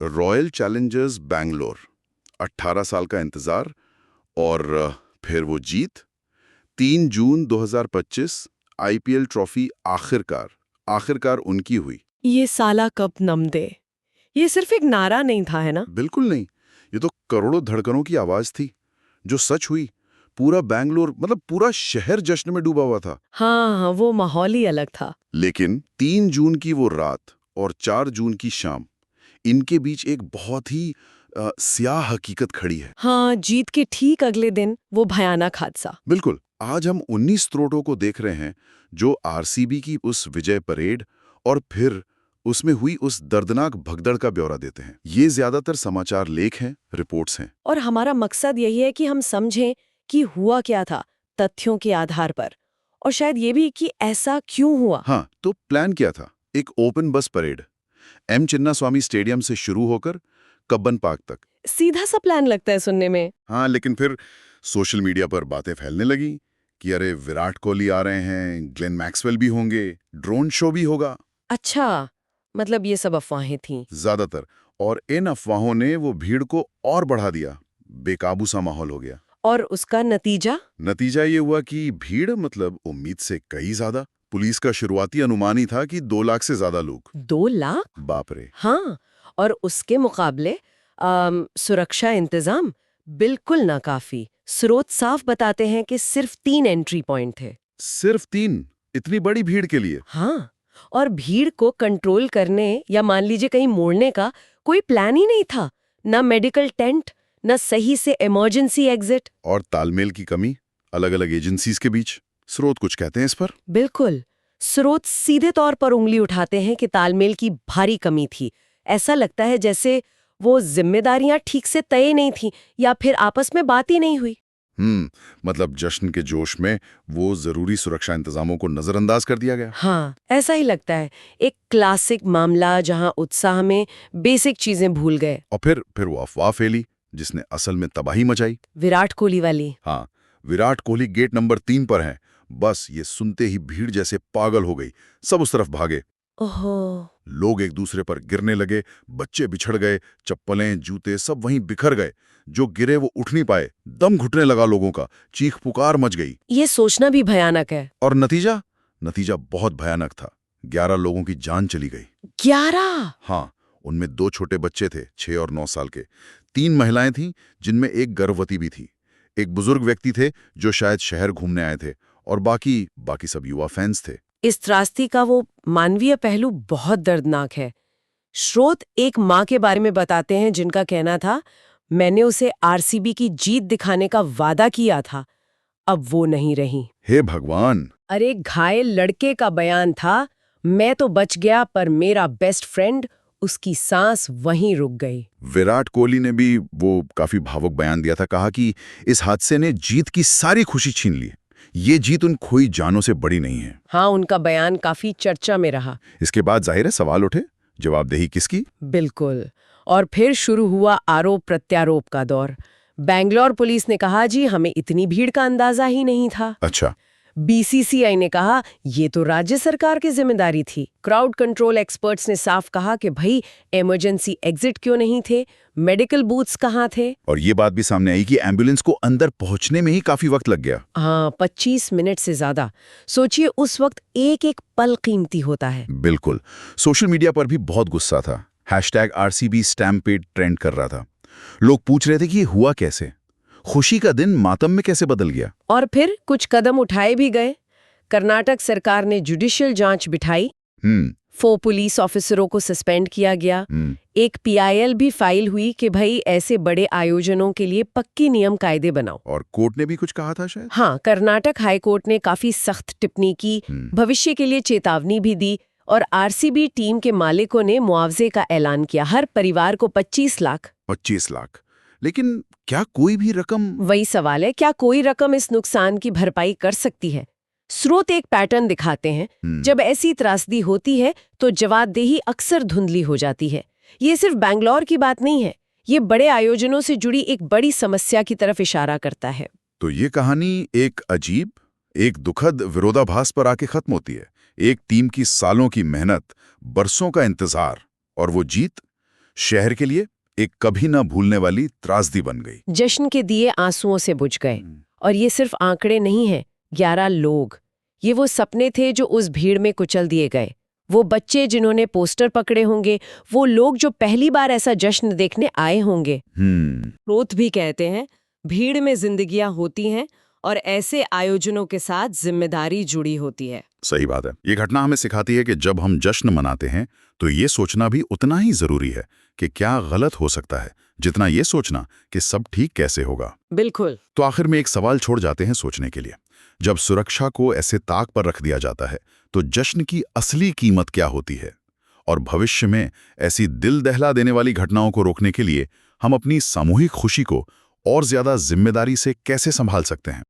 Royal Challengers Bangalore, 18 साल का इंतजार और फिर वो जीत। 3 जून 2025 आईपीएल ट्रॉफी आखिरकार आखिरकार उनकी हुई। ये साला कप नम दे। ये सिर्फ एक नारा नहीं था, है ना? बिल्कुल नहीं, ये तो करोड़ों धड़कनों की आवाज थी जो सच हुई। पूरा बैंगलोर, मतलब पूरा शहर जश्न में डूबा हुआ था। हाँ, वो माहौल ही अलग था। लेकिन 3 जून की वो रात और 4 जून की शाम, इनके बीच एक बहुत ही स्याह हकीकत खड़ी है। हाँ, जीत के ठीक अगले दिन वो भयानक हादसा। बिल्कुल। आज हम 19 स्रोतों को देख रहे हैं जो आरसीबी की उस विजय परेड और फिर उसमें हुई उस दर्दनाक भगदड़ का ब्यौरा देते हैं। ये ज्यादातर समाचार लेख हैं, रिपोर्ट्स हैं। और हमारा मकसद यही है कि हम समझें कि हुआ क्या था, तथ्यों के आधार पर। और शायद ये भी कि ऐसा क्यों हुआ। हाँ, तो प्लान क्या था? एक ओपन बस परेड एम चिन्नास्वामी स्टेडियम से शुरू होकर कब्बन पार्क तक। सीधा सा प्लान लगता है सुनने में। हाँ, लेकिन फिर सोशल मीडिया पर बातें फैलने लगी कि अरे विराट कोहली आ रहे हैं, ग्लेन मैक्सवेल भी होंगे, ड्रोन शो भी होगा। अच्छा, मतलब ये सब अफवाहें थीं। ज्यादातर। और इन अफवाहों ने वो भीड़ को और बढ़ा दिया। बेकाबू सा माहौल हो गया। और उसका नतीजा? नतीजा ये हुआ कि भीड़, मतलब उम्मीद से कई ज्यादा। पुलिस का शुरुआती अनुमान ही था कि 2 लाख से ज्यादा लोग। 2 लाख? बाप रे। हाँ, और उसके मुकाबले सुरक्षा इंतजाम बिल्कुल नाकाफी। स्रोत साफ बताते हैं कि सिर्फ 3 एंट्री पॉइंट थे। सिर्फ 3? इतनी बड़ी भीड़ के लिए? हाँ, और भीड़ को कंट्रोल करने या मान लीजिए कहीं मोड़ने का कोई प्लान ही नहीं था। ना मेडिकल टेंट, ना सही से इमरजेंसी एग्जिट। और तालमेल की कमी अलग अलग एजेंसीज के बीच। स्रोत कुछ कहते हैं इस पर? बिल्कुल। स्रोत सीधे तौर पर उंगली उठाते हैं कि तालमेल की भारी कमी थी। ऐसा लगता है जैसे वो जिम्मेदारियां ठीक से तय नहीं थी या फिर आपस में बात ही नहीं हुई। मतलब जश्न के जोश में वो जरूरी सुरक्षा इंतजामों को नजरअंदाज कर दिया गया। हाँ, ऐसा ही लगता है। एक क्लासिक मामला जहां उत्साह में बेसिक चीजें भूल गए। और फिर वो अफवाह फैली जिसने असल में तबाही मचाई। विराट कोहली वाली। हाँ, विराट कोहली गेट नंबर 3 पर हैं। बस ये सुनते ही भीड़ जैसे पागल हो गई। सब उस तरफ भागे। ओहो। लोग एक दूसरे पर गिरने लगे, बच्चे बिछड़ गए, चप्पलें, जूते सब वहीं बिखर गए। जो गिरे वो उठ नहीं पाए, दम घुटने लगा लोगों का, चीख पुकार मच गई। ये सोचना भी भयानक है। और नतीजा? नतीजा बहुत भयानक था। 11 लोगों की जान चली गई। 11? हाँ, उनमें 2 छोटे बच्चे थे, 6 और 9 साल के। 3 महिलाएं थीं, जिनमें एक गर्भवती भी थी। एक बुजुर्ग व्यक्ति थे जो शायद शहर घूमने आए थे, और बाकी सब युवा फैंस थे। इस त्रासदी का वो मानवीय पहलू बहुत दर्दनाक है। स्रोत एक माँ के बारे में बताते हैं जिनका कहना था, मैंने उसे आरसीबी की जीत दिखाने का वादा किया था, अब वो नहीं रही। हे भगवान! अरे घायल लड़के का बयान था, मैं तो बच गया पर मेरा बेस्ट फ्रेंड, उसकी सांस वहीं रुक गई। विराट कोहली ने भी वो काफी भावुक बयान दिया था। कहा कि इस हादसे ने जीत की सारी खुशी छीन ली। ये जीत उन खोई जानों से बड़ी नहीं है। हाँ, उनका बयान काफी चर्चा में रहा। इसके बाद जाहिर है सवाल उठे, जवाबदेही किसकी? बिल्कुल। और फिर शुरू हुआ आरोप प्रत्यारोप का दौर। बैंगलोर पुलिस ने कहा, जी हमें इतनी भीड़ का अंदाजा ही नहीं था। अच्छा। बीसीसीआई ने कहा, ये तो राज्य सरकार की जिम्मेदारी थी। क्राउड कंट्रोल एक्सपर्ट्स ने साफ कहा कि भाई इमरजेंसी एग्जिट क्यों नहीं थे, मेडिकल बूथ्स कहाँ थे। और ये बात भी सामने आई कि एम्बुलेंस को अंदर पहुंचने में ही काफी वक्त लग गया। हाँ, 25 मिनट से ज्यादा। सोचिए, उस वक्त एक एक पल कीमती होता है। बिल्कुल। सोशल मीडिया पर भी बहुत गुस्सा था। #RCB स्टैम्पेड ट्रेंड कर रहा था। लोग पूछ रहे थे कि ये हुआ कैसे, खुशी का दिन मातम में कैसे बदल गया। और फिर कुछ कदम उठाए भी गए। कर्नाटक सरकार ने जुडिशियल जांच बिठाई। 4 पुलिस ऑफिसरों को सस्पेंड किया गया। एक PIL भी फाइल हुई कि भाई ऐसे बड़े आयोजनों के लिए पक्की नियम कायदे बनाओ। और कोर्ट ने भी कुछ कहा था शायद? हाँ, कर्नाटक हाई कोर्ट ने काफी सख्त टिप्पणी की, भविष्य के लिए चेतावनी भी दी, और आरसीबी टीम के मालिकों ने मुआवजे का ऐलान किया, हर परिवार को 25 लाख। 25 लाख? लेकिन क्या कोई भी रकम? वही सवाल है, क्या कोई रकम इस नुकसान की भरपाई कर सकती है? स्रोत एक पैटर्न दिखाते हैं, जब ऐसी त्रासदी होती है तो जवाबदेही अक्सर धुंधली हो जाती है। ये सिर्फ बैंगलोर की बात नहीं है, ये बड़े आयोजनों से जुड़ी एक बड़ी समस्या की तरफ इशारा करता है। तो ये कहानी एक अजीब, एक दुखद विरोधाभास पर आके खत्म होती है। एक टीम की सालों की मेहनत, बरसों का इंतजार, और वो जीत शहर के लिए एक कभी ना भूलने वाली त्रासदी बन गई। जश्न के दिए आंसुओं से बुझ गए। और ये सिर्फ आंकड़े नहीं हैं, 11 लोग। ये वो सपने थे जो उस भीड़ में कुचल दिए गए। वो बच्चे जिन्होंने पोस्टर पकड़े होंगे, वो लोग जो पहली बार ऐसा जश्न देखने आए होंगे। स्रोत भी कहते हैं, भीड़ में जिंदगियां होती हैं और ऐसे आयोजनों के साथ जिम्मेदारी जुड़ी होती है। सही बात है। ये घटना हमें सिखाती है कि जब हम जश्न मनाते हैं तो ये सोचना भी उतना ही जरूरी है कि क्या गलत हो सकता है, जितना ये सोचना कि सब ठीक कैसे होगा। बिल्कुल। तो आखिर में एक सवाल छोड़ जाते हैं सोचने के लिए। जब सुरक्षा को ऐसे ताक पर रख दिया जाता है तो जश्न की असली कीमत क्या होती है? और भविष्य में ऐसी दिल दहला देने वाली घटनाओं को रोकने के लिए हम अपनी सामूहिक खुशी को और ज्यादा जिम्मेदारी से कैसे संभाल सकते हैं?